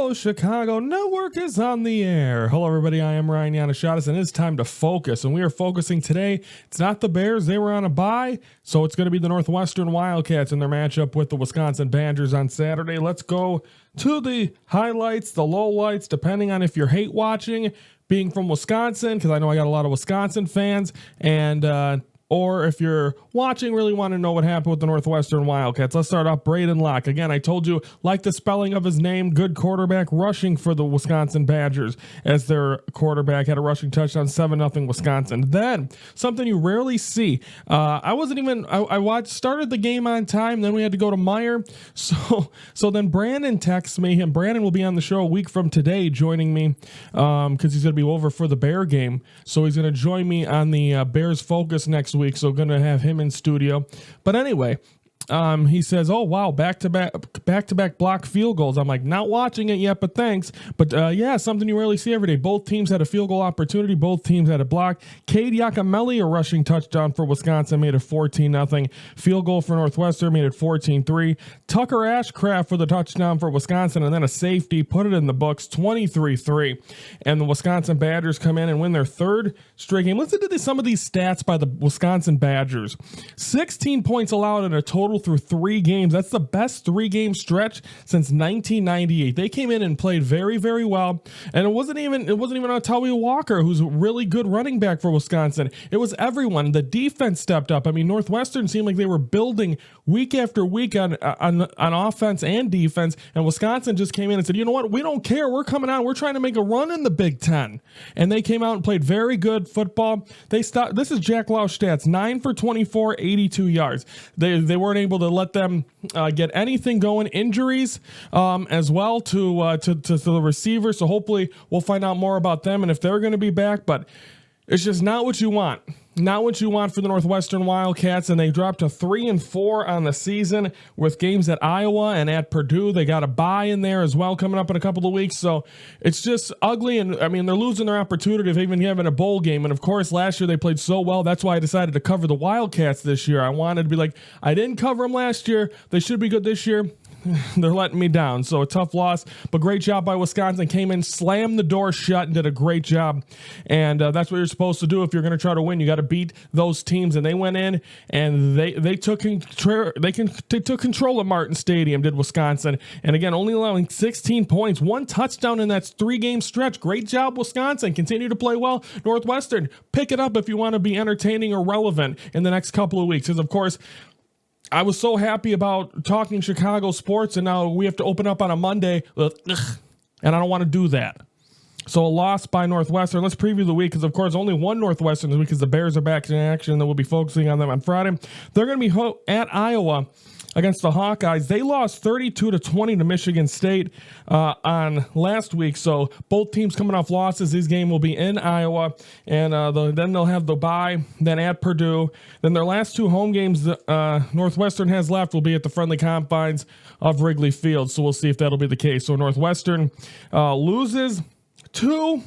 Hello Chicago Network is on the air. Hello everybody, I am Ryan Yannishatis, and it's time to focus. And we are focusing today. It's not the Bears, they were on a bye, so it's going to be the Northwestern Wildcats in their matchup with the Wisconsin Badgers on Saturday. Let's go to the highlights, the lowlights, depending on if you're hate watching, being from Wisconsin, because I know I got a lot of Wisconsin fans, and or if you're watching, really want to know what happened with the Northwestern Wildcats. Let's start off Braden Locke. Again, I told you, like the spelling of his name, good quarterback rushing for the Wisconsin Badgers as their quarterback had a rushing touchdown, 7-0 Wisconsin. Then, something you rarely see. I started the game on time, then we had to go to Meyer. So then Brandon texts me, and Brandon will be on the show a week from today joining me because he's going to be over for the Bear game. So he's going to join me on the Bears Focus next week, so going to have him in studio. But anyway, he says, oh wow, back-to-back block field goals. I'm like, not watching it yet, but thanks. But yeah, something you rarely see every day. Both teams had a field goal opportunity. Both teams had a block. Cade Yakimelli, a rushing touchdown for Wisconsin, made it 14-0. Field goal for Northwestern made it 14-3. Tucker Ashcraft for the touchdown for Wisconsin, and then a safety put it in the books, 23-3. And the Wisconsin Badgers come in and win their third straight game. Listen to some of these stats by the Wisconsin Badgers. 16 points allowed in a total through 3 games. That's the best 3-game stretch since 1998. They came in and played very, very well. And it wasn't even Otawi Walker, who's a really good running back for Wisconsin. It was everyone. The defense stepped up. I mean, Northwestern seemed like they were building week after week on offense and defense. And Wisconsin just came in and said, you know what? We don't care. We're coming out. We're trying to make a run in the Big Ten. And they came out and played very good football. This is Jack Lausch stats, 9 for 24, 82 yards. They weren't able to let them get anything going. Injuries as well to the receiver. So hopefully we'll find out more about them and if they're going to be back. But it's just not what you want. Not what you want for the Northwestern Wildcats, and they dropped to 3-4 on the season with games at Iowa and at Purdue. They got a bye in there as well coming up in a couple of weeks, so it's just ugly. And I mean, they're losing their opportunity of even having a bowl game. And of course, last year they played so well. That's why I decided to cover the Wildcats this year. I wanted to be like, I didn't cover them last year. They should be good this year. They're letting me down. So a tough loss, but great job by Wisconsin. Came in, slammed the door shut, and did a great job. And that's what you're supposed to do if you're going to try to win. You got to beat those teams. And they went in and they took control of Martin Stadium. Did Wisconsin, and again only allowing 16 points, 1 touchdown in that 3-game stretch. Great job, Wisconsin. Continue to play well. Northwestern, pick it up if you want to be entertaining or relevant in the next couple of weeks. Because of course, I was so happy about talking Chicago sports, and now we have to open up on a Monday, and I don't want to do that. So a loss by Northwestern. Let's preview the week, because of course only one Northwestern this week, because the Bears are back in action, and then we'll be focusing on them on Friday. They're going to be at Iowa against the Hawkeyes. They lost 32-20 to Michigan State on last week. So both teams coming off losses. This game will be in Iowa, and then they'll have the bye, then at Purdue. Then their last 2 home games Northwestern has left will be at the friendly confines of Wrigley Field. So we'll see if that'll be the case. So Northwestern loses to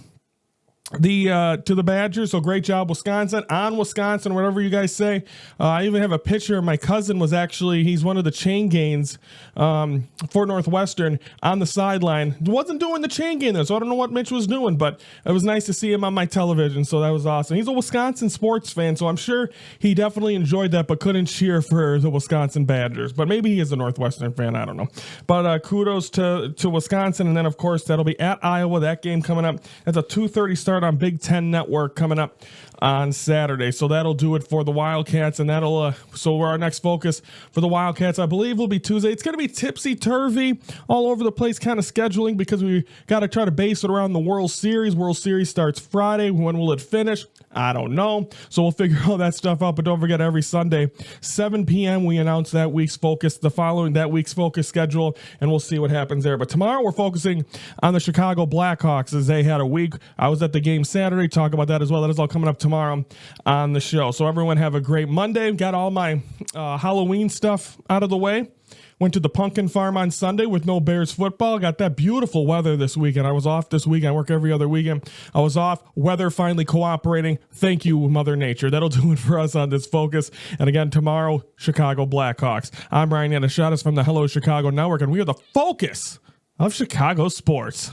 the Badgers. So great job, Wisconsin, on Wisconsin, whatever you guys say. I even have a picture. My cousin he's one of the chain gains for Northwestern on the sideline. Wasn't doing the chain gain there, so I don't know what Mitch was doing, but it was nice to see him on my television, so that was awesome. He's a Wisconsin sports fan, so I'm sure he definitely enjoyed that, but couldn't cheer for the Wisconsin Badgers. But maybe he is a Northwestern fan, I don't know. But kudos to Wisconsin, and then of course that'll be at Iowa. That game coming up. That's a 2:30 start on Big Ten Network coming up on Saturday. So that'll do it for the Wildcats, and that'll so our next focus for the Wildcats, I believe, will be Tuesday. It's going to be tipsy-turvy all over the place kind of scheduling, because we got to try to base it around the World Series. World Series starts Friday. When will it finish? I don't know. So we'll figure all that stuff out. But don't forget, every Sunday, 7 p.m., we announce that week's focus, that week's focus schedule, and we'll see what happens there. But tomorrow we're focusing on the Chicago Blackhawks, as they had a week. I was at the game Saturday. Talk about that as well. That is all coming up tomorrow on the show. So everyone have a great Monday. Got all my Halloween stuff out of the way. Went to the pumpkin farm on Sunday with no Bears football. Got that beautiful weather this weekend. I was off this weekend. I work every other weekend. I was off. Weather finally cooperating. Thank you, Mother Nature. That'll do it for us on this focus. And again, tomorrow, Chicago Blackhawks. I'm Ryan Yannishatis from the Hello Chicago Network, and we are the focus of Chicago sports.